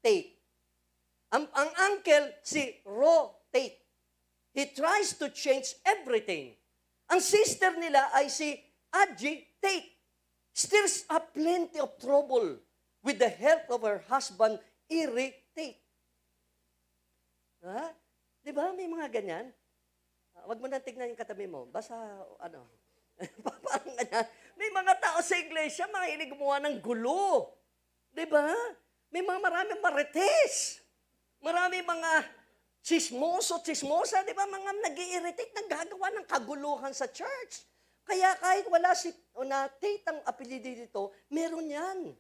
Tate. Ang uncle, si Ro Tate. He tries to change everything. Ang sister nila ay si Aji Tate. Stirs up plenty of trouble with the health of her husband, Iri Tate. Ha? Di ba? May mga ganyan. Wag mo na tignan yung katabi mo. Basta, parang ganyan. May mga tao sa iglesia, mahilig gumawa ng gulo. Di ba? May maraming marites. Marami mga chismosa, di ba? Mga nag-i-irritate, naggagawa ng kaguluhan sa church. Kaya kahit wala si Tate ang apelido dito, meron yan.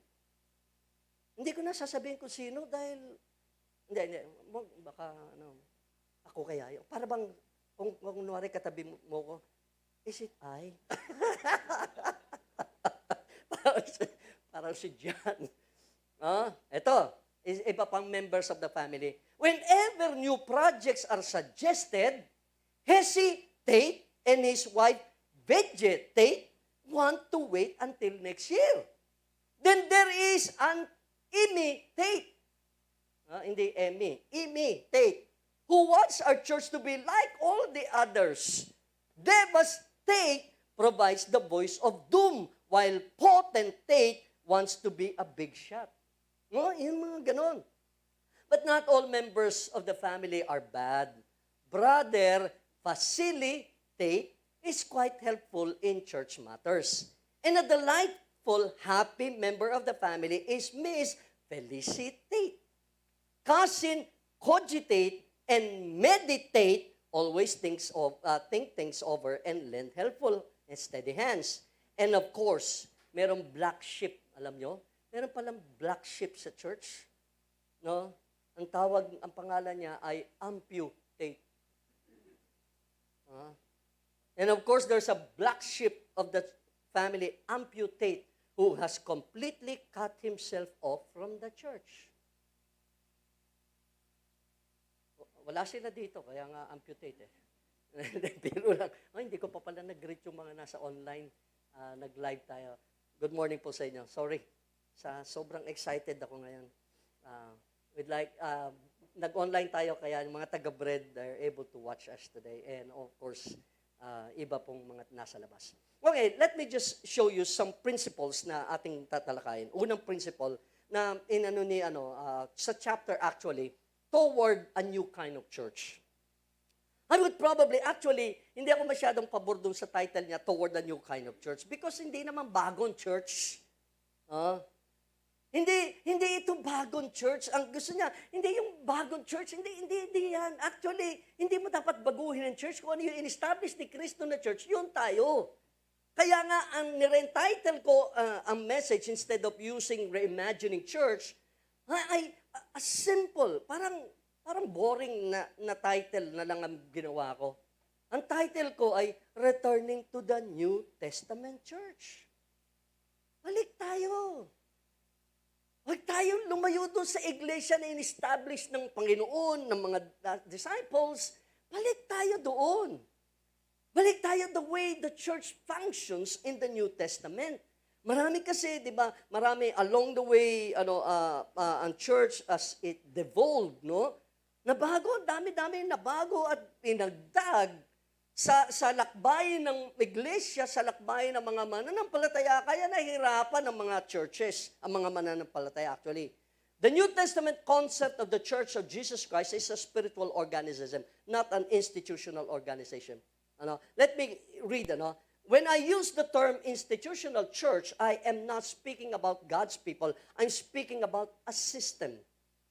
Hindi ko na sasabihin kung sino dahil, hindi, baka, ako kaya yun. Para bang, kung kunwari katabi mo ko, is it I? parang si John. Ito, iba pang members of the family. Whenever new projects are suggested, Hesi Tate and his wife, Veggie Tate, want to wait until next year. Then there is an Imi Tate. Hindi Emmy. Imi Tate, who wants our church to be like all the others. Devas Tate provides the voice of doom, while Potent Tate wants to be a big shot. Yung mga ganon. But not all members of the family are bad. Brother Vasily Tate is quite helpful in church matters. And a delightful, happy member of the family is Miss Felicity Tate. Cousin cogitate and meditate, always think things over and lend helpful and steady hands. And of course, merong black sheep, alam nyo? Meron palang black sheep sa church. No? Ang pangalan niya ay amputate. And of course, there's a black sheep of the family, amputate, who has completely cut himself off from the church. Wala sila dito, kaya nga amputate Pero lang, hindi ko pa pala nag-greet yung mga nasa online, nag-live tayo. Good morning po sa inyo. Sorry, sobrang excited ako ngayon. Nag-online tayo, kaya yung mga taga-bread, they're able to watch us today. And of course, iba pong mga nasa labas. Okay, let me just show you some principles na ating tatalakayin. Unang principle na sa chapter actually, toward a new kind of church. I would probably, hindi ako masyadong pabor dun sa title niya, toward a new kind of church, because hindi naman bagong church. Hindi ito bagong church. Ang gusto niya, hindi yung bagong church, hindi yan. Actually, hindi mo dapat baguhin ang church. Kung ano yung in-establish ni Kristo na church, yun tayo. Kaya nga, ang nire-entitle ko ang message, instead of using reimagining church, ay a simple, parang boring na title na lang ang ginawa ko. Ang title ko ay Returning to the New Testament Church. Balik tayo. Huwag tayong lumayo doon sa iglesia na in-establish ng Panginoon, ng mga disciples. Balik tayo doon. Balik tayo the way the church functions in the New Testament. Marami kasi, di ba, marami along the way, ang church as it devolved, no? Nabago, dami-dami nabago at pinagdag sa lakbayin ng iglesia, sa lakbayin ng mga mananampalataya, kaya nahirapan ng mga churches, ang mga mananampalataya actually. The New Testament concept of the Church of Jesus Christ is a spiritual organism, not an institutional organization. Let me read. When I use the term institutional church, I am not speaking about God's people. I'm speaking about a system.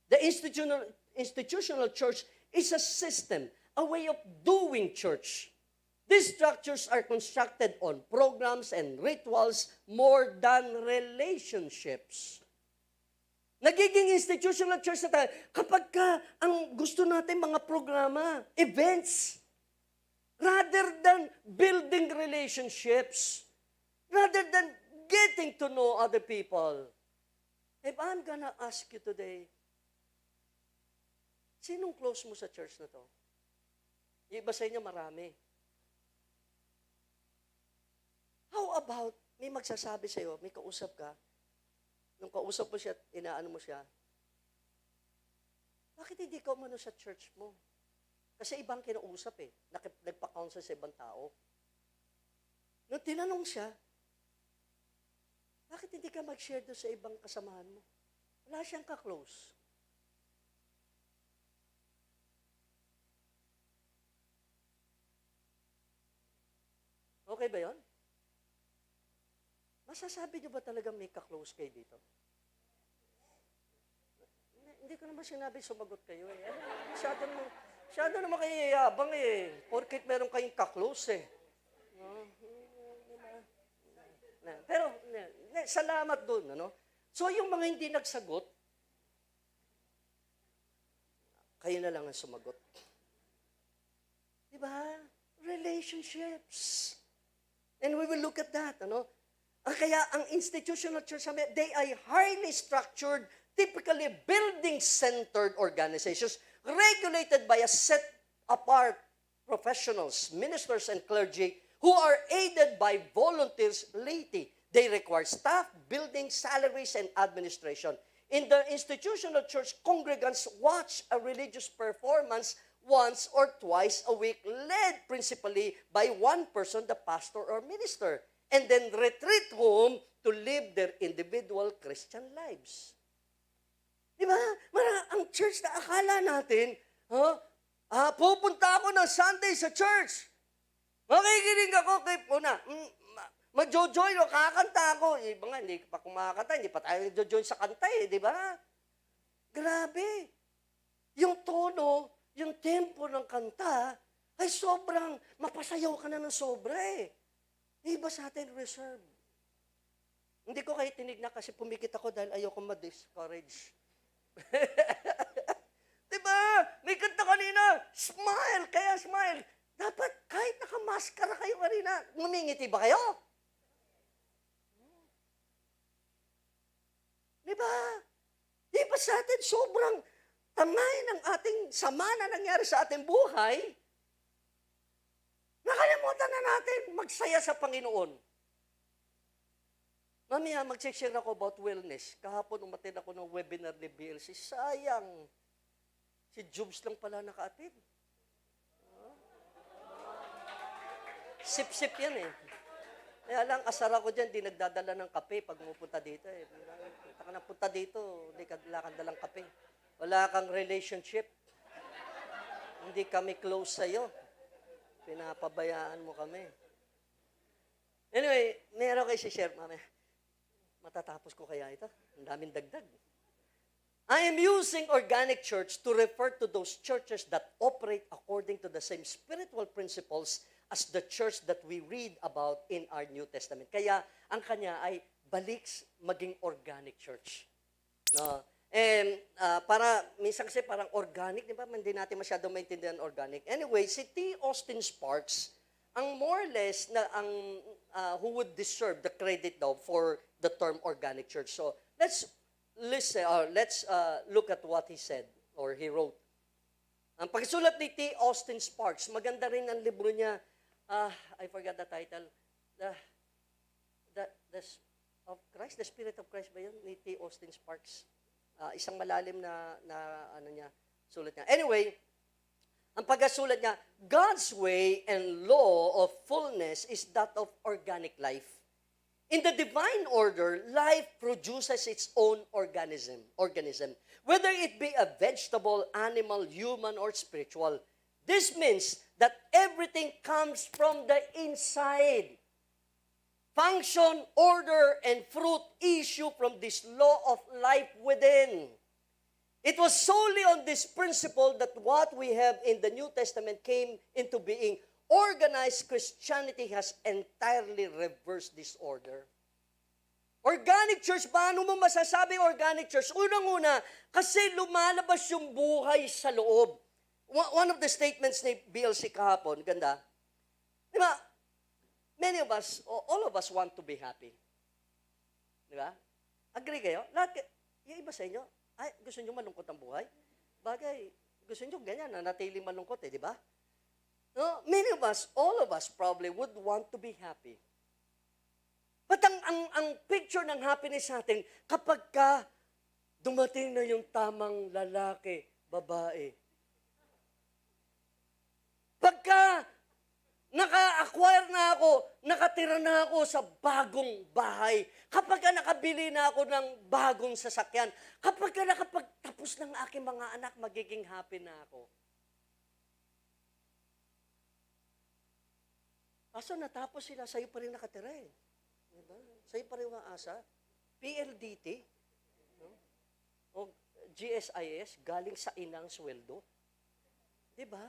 The institutional church is a system, a way of doing church. These structures are constructed on programs and rituals more than relationships. Nagiging institutional church na tayo kapag ang gusto natin mga programa, events, rather than building relationships, rather than getting to know other people. If I'm gonna ask you today, sinong close mo sa church na to? Yung iba sa inyo marami. How about, may magsasabi sa'yo, may kausap ka, nung kausap mo siya, inaano mo siya, bakit hindi ka umano sa church mo? Kasi ibang kinausap nagpa-counsel sa ibang tao. Nung tinanong siya, bakit hindi ka mag-share doon sa ibang kasamahan mo? Wala siyang ka-close. Okay ba yon? Masasabi niyo ba talaga may ka-close kayo dito? Hindi ko naman sinabi sumagot kayo eh. Masyado naman kayo yabang eh. Porkit meron kayong ka-close eh. Pero, salamat dun, ano? So, yung mga hindi nagsagot, kayo na lang ang sumagot. Diba? Relationships. And we will look at that, ano? Kaya ang institutional church, they are highly structured, typically building-centered organizations regulated by a set-apart professionals, ministers, and clergy who are aided by volunteers laity. They require staff, building, salaries, and administration. In the institutional church, congregants watch a religious performance once or twice a week, led principally by one person, the pastor or minister, and then retreat home to live their individual Christian lives. Diba? Ang church na akala natin, pupunta ako ng Sunday sa church. Makikinig ako kay Puna. Mag-join o kakanta ako. Iba nga, hindi pa kumakanta, hindi pa tayo nag-join sa kanta eh, di ba? Grabe. Yung tono, yung tempo ng kanta, ay sobrang, mapasayaw ka na ng sobra eh. Iba sa atin, reserve. Hindi ko kayo tinignan kasi pumikit ako dahil ayoko ma-discourage. Diba? May kanta kanina, smile, kaya smile. Dapat kahit nakamaskara kayo kanina, ngumingiti ba kayo? Diba? Diba sa atin sobrang tamay ng ating sama na nangyari sa ating buhay, nakalimutan na natin magsaya sa Panginoon. Mamaya, mag-share ako about wellness. Kahapon, umatid ako ng webinar ni BLC. Sayang. Si Jobs lang pala naka-attend. Sip-sip yan eh. Kaya lang, asar ako dyan, di nagdadala ng kape pag pupunta dito eh. Punta ka na punta dito, di ka dalang kape. Wala kang relationship. Hindi kami close sa'yo. Pinapabayaan mo kami. Anyway, meron kayo si-share, mami. Matatapos ko kaya ito? Ang daming dagdag. I am using organic church to refer to those churches that operate according to the same spiritual principles as the church that we read about in our New Testament. Kaya, ang kanya ay balik maging organic church. No? And para, minsan kasi parang organic, di ba? Hindi natin masyadong maintindihan organic. Anyway, si T. Austin Sparks, ang more or less na who would deserve the credit daw for the term organic church. So, let's listen, let's look at what he said or he wrote. Ang pagsulat ni T. Austin Sparks, maganda rin ang libro niya, I forgot the title, of Christ, the Spirit of Christ ba yun? Ni T. Austin Sparks. Isang malalim na ano niya, sulat niya. Anyway, ang pagkasulat niya, God's way and law of fullness is that of organic life. In the divine order, life produces its own organism, whether it be a vegetable, animal, human, or spiritual. This means that everything comes from the inside. Function, order, and fruit issue from this law of life within. It was solely on this principle that what we have in the New Testament came into being. Organized Christianity has entirely reversed this order. Organic church, paano mo masasabi organic church? Unang-una, kasi lumalabas yung buhay sa loob. One of the statements ni BLC kahapon, ganda. Di ba? Many of us, all of us want to be happy. Di ba? Agree kayo? Lahat, yung iba sa inyo, ay, gusto nyo malungkot ang buhay? Bagay, gusto nyo ganyan, nanatiling malungkot eh, di ba? No, many of us, all of us probably would want to be happy. But ang picture ng happiness natin, kapag ka dumating na yung tamang lalaki, babae. Pagka naka-acquire na ako, nakatira na ako sa bagong bahay, kapag nakabili na ako ng bagong sasakyan, kapag nakapagtapos ng aking mga anak, magiging happy na ako. Kaso natapos sila, sa'yo pa rin nakatira eh. Diba? Sa'yo pa rin umaasa. PLDT, no? O GSIS, galing sa inang sweldo. Diba?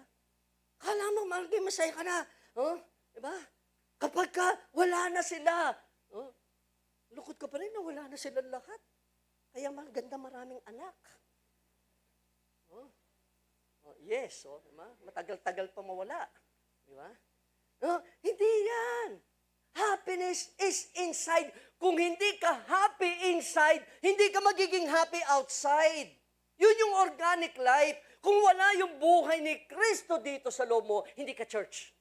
Kala mo, maging masaya ka na. Oh, diba? Kapag wala na sila, lukot ka pa rin na wala na silang lahat. Kaya maganda maraming anak. Yes, diba? Matagal-tagal pa mawala. Diba? Hindi yan. Happiness is inside. Kung hindi ka happy inside, hindi ka magiging happy outside. Yun yung organic life. Kung wala yung buhay ni Kristo dito sa loob mo, hindi ka church.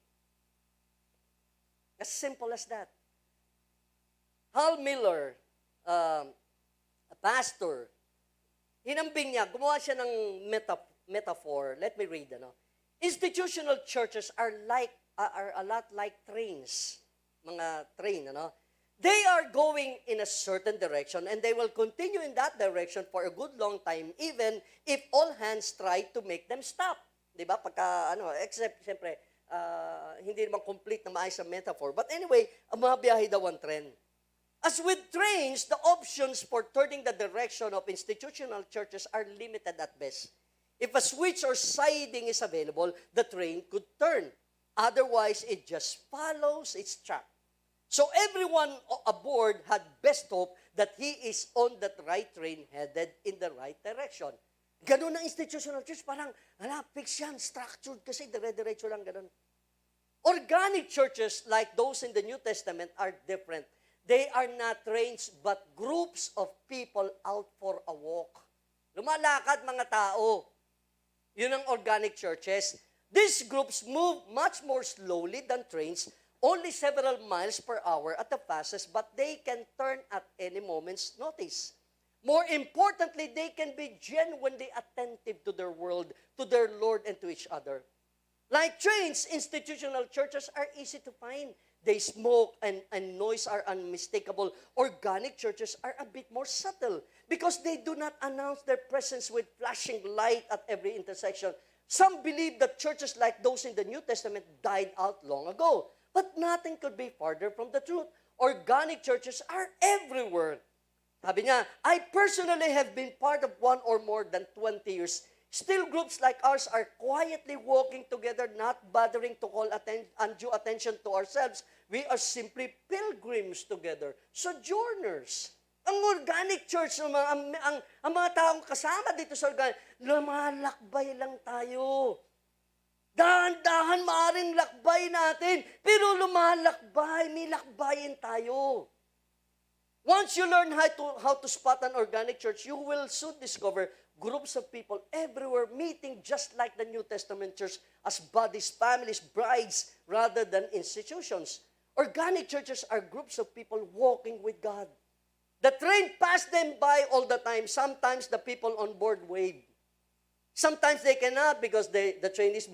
As simple as that. Hal Miller, a pastor, hinambing niya, gumawa siya ng metaphor. Let me read. Institutional churches are a lot like trains. Mga train, They are going in a certain direction and they will continue in that direction for a good long time even if all hands try to make them stop. 'Di ba? Pagka except siyempre hindi naman complete na maayos ang metaphor. But anyway, ang mga biyahe daw ang trend. As with trains, the options for turning the direction of institutional churches are limited at best. If a switch or siding is available, the train could turn. Otherwise, it just follows its track. So everyone aboard had best hope that he is on that right train headed in the right direction. Ganun ang institutional church, parang, fix yan, structured kasi, dire-diretso lang, ganun. Organic churches, like those in the New Testament, are different. They are not trains, but groups of people out for a walk. Lumalakad mga tao. Yun ang organic churches. These groups move much more slowly than trains, only several miles per hour at the fastest, but they can turn at any moment's notice. More importantly, they can be genuinely attentive to their world, to their Lord, and to each other. Like trains, institutional churches are easy to find. They smoke and noise are unmistakable. Organic churches are a bit more subtle because they do not announce their presence with flashing light at every intersection. Some believe that churches like those in the New Testament died out long ago. But nothing could be farther from the truth. Organic churches are everywhere. Sabi niya, I personally have been part of one or more than 20 years. Still, groups like ours are quietly walking together, not bothering to call undue attention to ourselves. We are simply pilgrims together, sojourners. Ang organic church, ang mga taong kasama dito sa organic, lumalakbay lang tayo. Dahan-dahan maaring lakbay natin, pero lumalakbay, may lakbayin tayo. Once you learn how to spot an organic church, you will soon discover groups of people everywhere meeting just like the New Testament church as bodies, families, brides, rather than institutions. Organic churches are groups of people walking with God. The train passed them by all the time. Sometimes the people on board wave. Sometimes they cannot because the train is